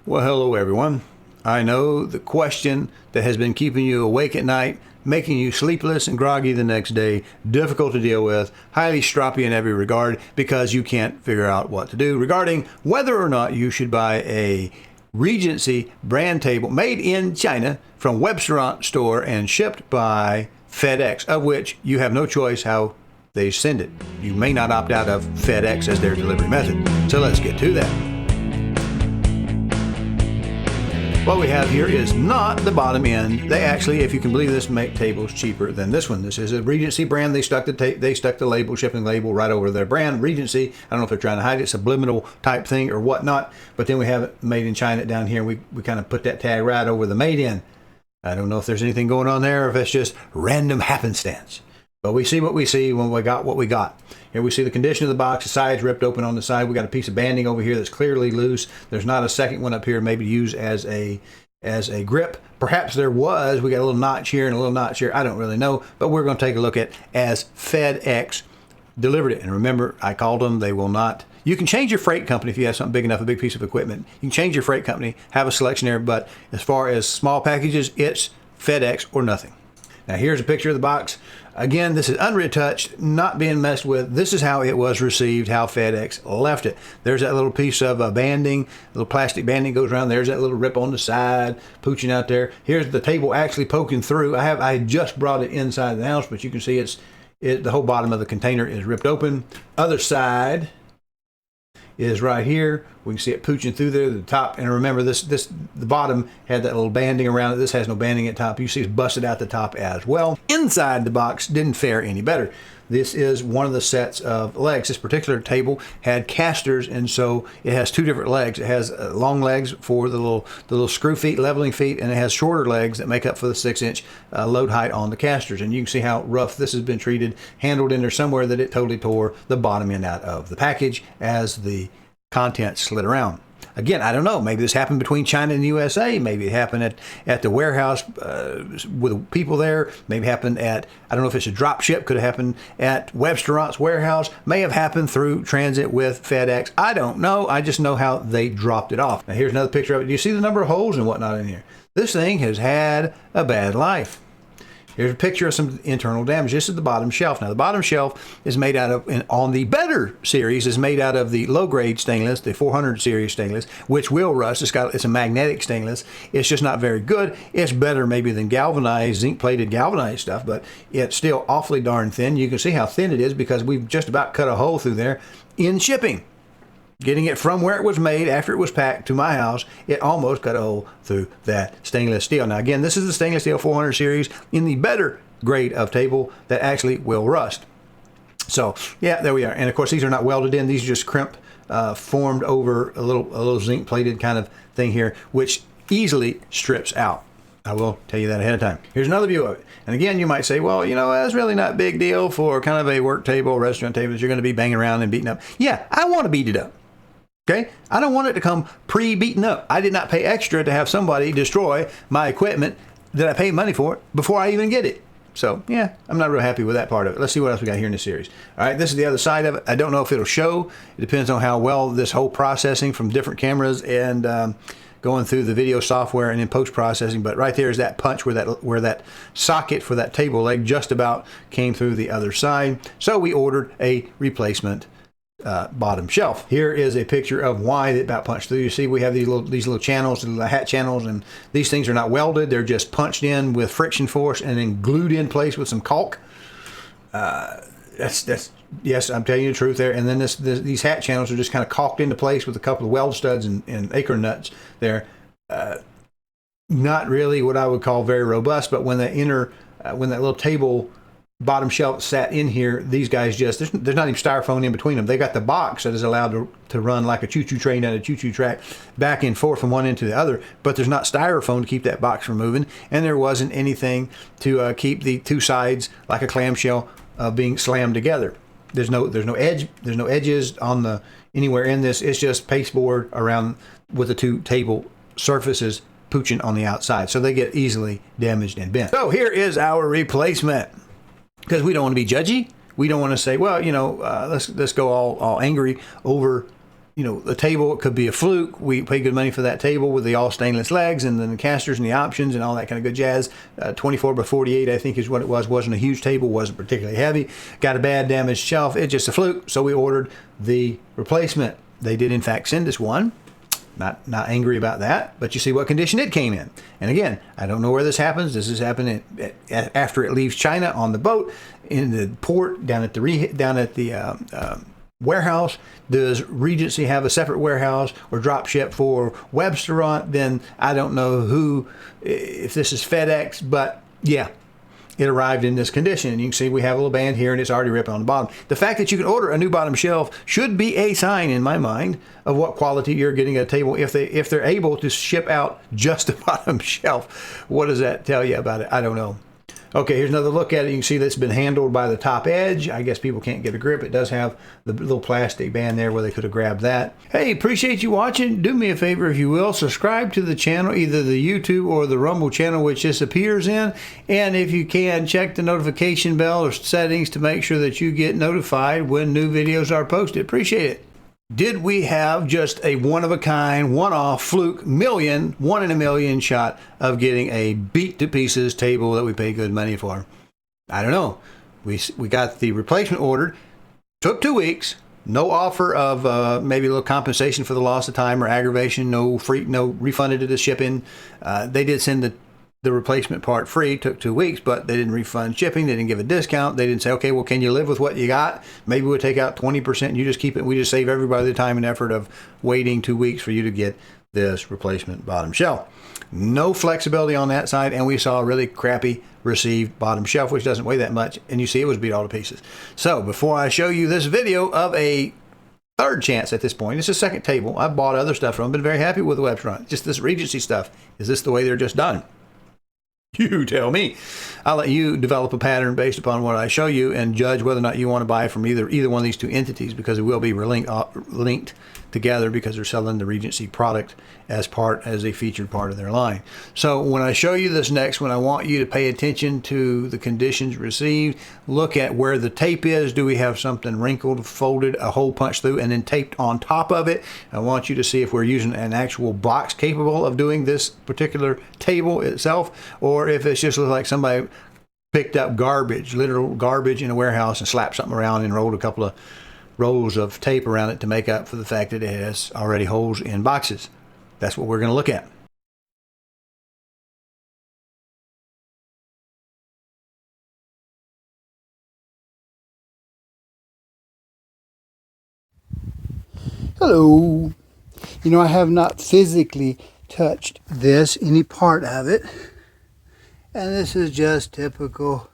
Well, hello everyone. I know the question that has been keeping you awake at night, making you sleepless and groggy the next day, difficult to deal with, highly stroppy in every regard because you can't figure out what to do regarding whether or not you should buy a Regency brand table made in China from Webstaurant store and shipped by FedEx, of which you have no choice how they send it. You may not opt out of FedEx as their delivery method. So let's get to that. What we have here is not the bottom end. They actually, if you can believe this, make tables cheaper than this one. This is a Regency brand. They stuck the label, shipping label, right over their brand, Regency. I don't know if they're trying to hide it, subliminal type thing or whatnot. But then we have it made in China down here. We kind of put that tag right over the made in. I don't know if there's anything going on there or if it's just random happenstance. But we see what we see when we got what we got. Here we see the condition of the box. The side's ripped open on the side. We got a piece of banding over here that's clearly loose. There's not a second one up here, maybe to use as a grip. Perhaps there was. We got a little notch here and a little notch here. I don't really know. But we're going to take a look at as FedEx delivered it. And remember, I called them. They will not. You can change your freight company if you have something big enough, a big piece of equipment. You can change your freight company, have a selection there. But as far as small packages, it's FedEx or nothing. Now here's a picture of the box. Again, this is unretouched, not being messed with. This is how it was received, how FedEx left it. There's that little piece of banding, little plastic banding goes around. There's that little rip on the side, pooching out there. Here's the table actually poking through. I just brought it inside the house, but you can see the whole bottom of the container is ripped open. Other side is right here. We can see it pooching through there, the top. And remember, the bottom had that little banding around it. This has no banding at top. You see it's busted out the top as well. Inside the box didn't fare any better. This is one of the sets of legs. This particular table had casters, and so it has two different legs. It has long legs for the little screw feet, leveling feet, and it has shorter legs that make up for the 6-inch load height on the casters. And you can see how rough this has been treated, handled in there somewhere that it totally tore the bottom end out of the package as the contents slid around. Again, I don't know. Maybe this happened between China and the USA. Maybe it happened at the warehouse with people there. Maybe it happened at, I don't know if it's a drop ship. Could have happened at Webstaurant's warehouse. May have happened through transit with FedEx. I don't know. I just know how they dropped it off. Now here's another picture of it. Do you see the number of holes and whatnot in here? This thing has had a bad life. Here's a picture of some internal damage. This is the bottom shelf. Now, the bottom shelf is made out of, on the better series, is made out of the low-grade stainless, the 400 series stainless, which will rust. It's a magnetic stainless. It's just not very good. It's better maybe than galvanized, zinc-plated galvanized stuff, but it's still awfully darn thin. You can see how thin it is because we've just about cut a hole through there in shipping. Getting it from where it was made after it was packed to my house, it almost cut a hole through that stainless steel. Now again, this is the stainless steel 400 series in the better grade of table that actually will rust. So yeah, there we are. And of course, these are not welded in. These are just crimp formed over a little zinc plated kind of thing here, which easily strips out. I will tell you that ahead of time. Here's another view of it. And again, you might say, well, you know, that's really not a big deal for kind of a work table, restaurant table that you're going to be banging around and beating up. Yeah, I want to beat it up. Okay, I don't want it to come pre-beaten up. I did not pay extra to have somebody destroy my equipment that I paid money for before I even get it. So yeah, I'm not real happy with that part of it. Let's see what else we got here in this series. All right, this is the other side of it. I don't know if it'll show. It depends on how well this whole processing from different cameras and going through the video software and then post-processing. But right there is that punch where that socket for that table leg just about came through the other side. So we ordered a replacement bottom shelf. Here is a picture of why it about punched through. You see we have these little channels, little hat channels, and these things are not welded. They're just punched in with friction force and then glued in place with some caulk. Yes, I'm telling you the truth there. And then these hat channels are just kind of caulked into place with a couple of weld studs and acorn nuts there. Not really what I would call very robust, but when that little table bottom shelf sat in here, these guys there's not even styrofoam in between them. They got the box that is allowed to run like a choo-choo train down a choo-choo track back and forth from one end to the other, but there's not styrofoam to keep that box from moving, and there wasn't anything to keep the two sides like a clamshell being slammed together. There's no edges on anywhere in this. It's just pasteboard around with the two table surfaces pooching on the outside, so they get easily damaged and bent. So here is our replacement. Because we don't want to be judgy. We don't want to say, well, you know, let's go all angry over the table could be a fluke. We pay good money for that table with the all stainless legs and then the casters and the options and all that kind of good jazz. 24 by 48, I think is what it was. Wasn't a huge table, wasn't particularly heavy. Got a bad damaged shelf. It's just a fluke. So we ordered the replacement. They did in fact send us one. Not angry about that, but you see what condition it came in. And again, I don't know where this happens. This is happening after it leaves China on the boat, in the port, down at the warehouse. Does Regency have a separate warehouse or drop ship for Webstaurant? Then I don't know who, if this is FedEx, but yeah, it arrived in this condition. And you can see we have a little band here and it's already ripping on the bottom. The fact that you can order a new bottom shelf should be a sign in my mind of what quality you're getting at a table. If they're able to ship out just a bottom shelf, what does that tell you about it? I don't know. Okay, here's another look at it. You can see that's been handled by the top edge. I guess people can't get a grip. It does have the little plastic band there where they could have grabbed that. Hey, appreciate you watching. Do me a favor, if you will. Subscribe to the channel, either the YouTube or the Rumble channel, which this appears in. And if you can, check the notification bell or settings to make sure that you get notified when new videos are posted. Appreciate it. Did we have just a one-of-a-kind, one-off, fluke, one in a million shot of getting a beat-to-pieces table that we paid good money for? I don't know. We got the replacement ordered. Took 2 weeks. No offer of maybe a little compensation for the loss of time or aggravation. No refunded to the shipping. They did send the replacement part free. Took 2 weeks, but they didn't refund shipping. They didn't give a discount. They didn't say, okay, well, can you live with what you got? Maybe we'll take out 20% and you just keep it. We just save everybody the time and effort of waiting 2 weeks for you to get this replacement bottom shelf. No flexibility on that side, and we saw a really crappy received bottom shelf, which doesn't weigh that much, and you see it was beat all to pieces. So before I show you this video of a third chance at this point, it's a second table. I bought other stuff from them, been very happy with the Webstaurant. Just this Regency stuff. Is this the way they're just done? You tell me. I'll let you develop a pattern based upon what I show you and judge whether or not you want to buy from either one of these two entities, because it will be linked together because they're selling the Regency product as a featured part of their line. So when I show you this next one, I want you to pay attention to the conditions received. Look at where the tape is. Do we have something wrinkled, folded, a hole punched through, and then taped on top of it? I want you to see if we're using an actual box capable of doing this particular table itself, or if it's just like somebody picked up garbage, literal garbage in a warehouse and slapped something around and rolled a couple of rolls of tape around it to make up for the fact that it has already holes in boxes. That's what we're going to look at. Hello. You know, I have not physically touched any part of it. And this is just typical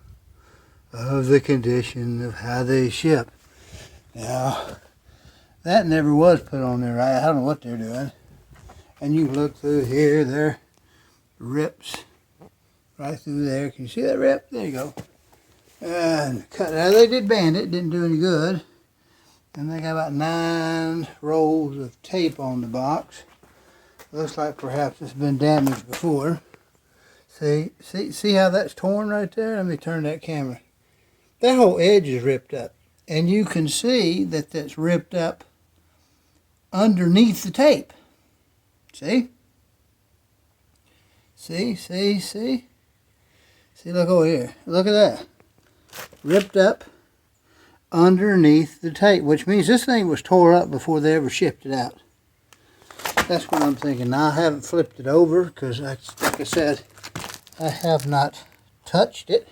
of the condition of how they ship. Now, that never was put on there right. I don't know what they're doing. And you can look through here, there rips right through there. Can you see that rip? There you go. And cut. Now they did band it, didn't do any good. And they got about 9 rolls of tape on the box. Looks like perhaps it's been damaged before. See how that's torn right there? Let me turn that camera. That whole edge is ripped up. And you can see that that's ripped up underneath the tape. See? See? See, look over here. Look at that. Ripped up underneath the tape, which means this thing was tore up before they ever shipped it out. That's what I'm thinking. Now, I haven't flipped it over because, like I said, I have not touched it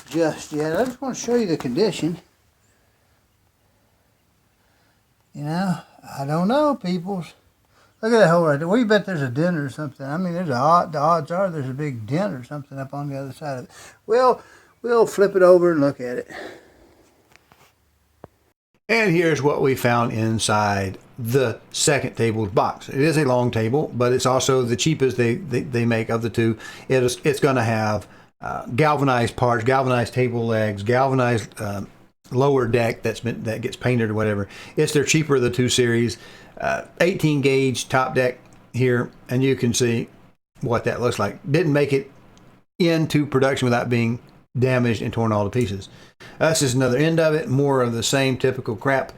just yet. I just want to show you the condition. You know, I don't know, peoples. Look at that hole right there. Well, you bet there's a dent or something. I mean, the odds are there's a big dent or something up on the other side of it. Well, we'll flip it over and look at it. And here's what we found inside the second table's box. It is a long table, but it's also the cheapest they make of the two. It's going to have galvanized parts, galvanized table legs, galvanized lower deck that gets painted or whatever. It's their cheaper of the two series. 18 gauge top deck here, and you can see what that looks like. Didn't make it into production without being damaged and torn all to pieces. This is another end of it, more of the same typical crap.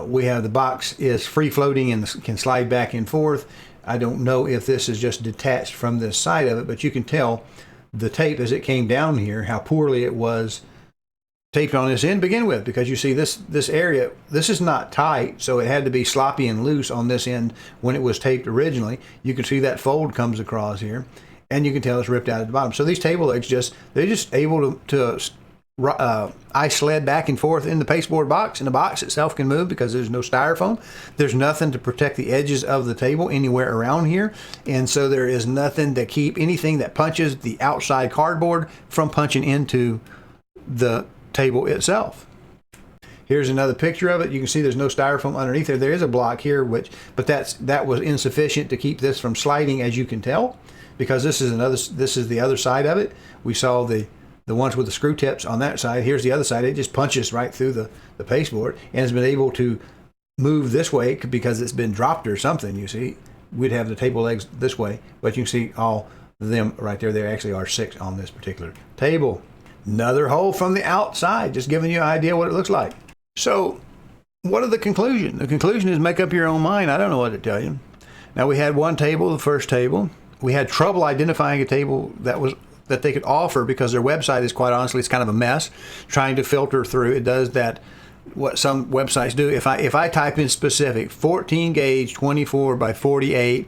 We have the box is free floating and can slide back and forth. I don't know if this is just detached from this side of it, but you can tell the tape as it came down here, how poorly it was taped on this end to begin with, because you see this area, this is not tight, so it had to be sloppy and loose on this end when it was taped originally. You can see that fold comes across here, and you can tell it's ripped out at the bottom. So these table legs they're just able to ice sled back and forth in the pasteboard box, and the box itself can move because there's no styrofoam. There's nothing to protect the edges of the table anywhere around here, and so there is nothing to keep anything that punches the outside cardboard from punching into the table itself. Here's another picture of it. You can see there's no styrofoam underneath there. There is a block here, but that was insufficient to keep this from sliding, as you can tell, because this is the other side of it. We saw the ones with the screw tips on that side. Here's the other side. It just punches right through the pasteboard and has been able to move this way because it's been dropped or something. You see, we'd have the table legs this way, but you can see all of them right there. There actually are 6 on this particular table. Another hole from the outside, just giving you an idea what it looks like. So what are the conclusion? The conclusion is make up your own mind. I don't know what to tell you. Now, we had one table, the first table. We had trouble identifying a table that they could offer because their website is, quite honestly, it's kind of a mess trying to filter through. It does that, what some websites do. If I type in specific 14 gauge 24 by 48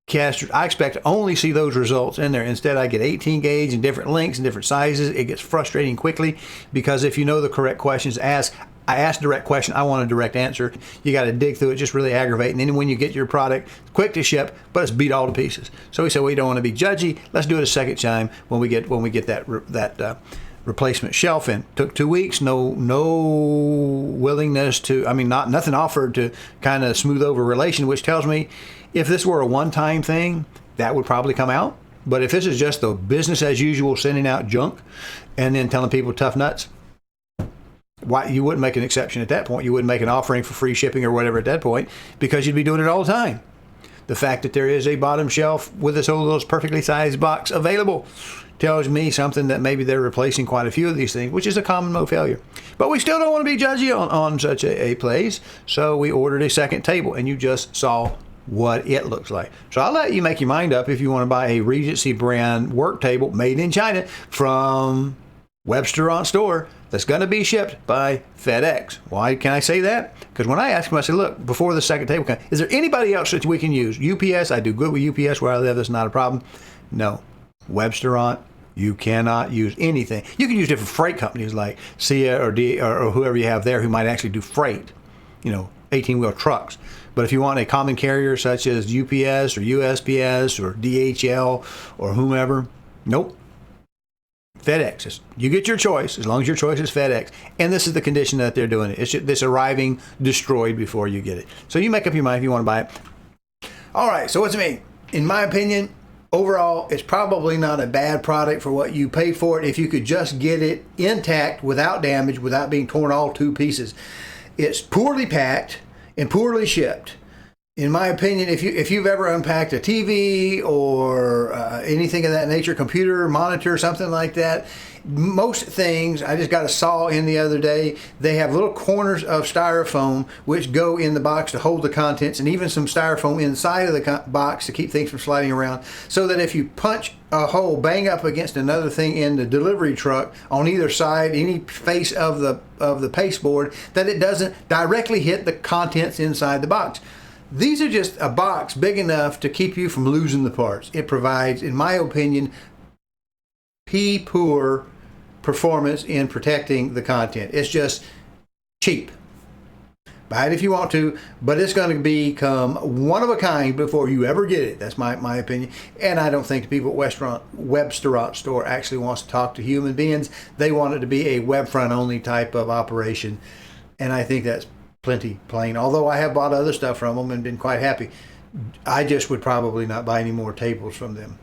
caster, I expect to only see those results in there. Instead, I get 18 gauge and different lengths and different sizes. It gets frustrating quickly because if you know the correct questions, I ask direct question, I want a direct answer. You got to dig through it, just really aggravating. And then when you get your product, quick to ship, but it's beat all to pieces. So we said, we don't want to be judgy. Let's do it a second time when we get that replacement shelf in. Took 2 weeks, no willingness to, nothing offered to kind of smooth over relation, which tells me if this were a one-time thing, that would probably come out. But if this is just the business as usual, sending out junk and then telling people tough nuts, why you wouldn't make an exception at that point. You wouldn't make an offering for free shipping or whatever at that point, because you'd be doing it all the time. The fact that there is a bottom shelf with this old little perfectly sized box available tells me something that maybe they're replacing quite a few of these things, which is a common mode failure. But we still don't want to be judgy on such a place, so we ordered a second table, and you just saw what it looks like. So I'll let you make your mind up if you want to buy a Regency brand work table made in China from Webstaurant store that's going to be shipped by FedEx. Why can I say that? Because when I asked him, I said, look, before the second table comes, is there anybody else that we can use? UPS, I do good with UPS where I live. That's not a problem. No. Webstaurant, you cannot use anything. You can use different freight companies like SIA or whoever you have there who might actually do freight, 18-wheel trucks. But if you want a common carrier such as UPS or USPS or DHL or whomever, nope. FedEx. You get your choice as long as your choice is FedEx. And this is the condition that they're doing it. It's just this arriving destroyed before you get it. So you make up your mind if you want to buy it. All right, so what's it mean? In my opinion, overall, it's probably not a bad product for what you pay for it if you could just get it intact without damage, without being torn all to pieces. It's poorly packed and poorly shipped. In my opinion, if you've ever unpacked a TV or anything of that nature, computer, monitor, something like that, most things, I just got a saw in the other day, they have little corners of styrofoam which go in the box to hold the contents, and even some styrofoam inside of the box to keep things from sliding around, so that if you punch a hole, bang up against another thing in the delivery truck on either side, any face of the pasteboard, that it doesn't directly hit the contents inside the box. These are just a box big enough to keep you from losing the parts. It provides, in my opinion, poor performance in protecting the content. It's just cheap. Buy it if you want to, but it's going to become one of a kind before you ever get it. That's my opinion. And I don't think the people at Webstaurant store actually wants to talk to human beings. They want it to be a web front only type of operation. And I think that's plenty plain. Although I have bought other stuff from them and been quite happy. I just would probably not buy any more tables from them.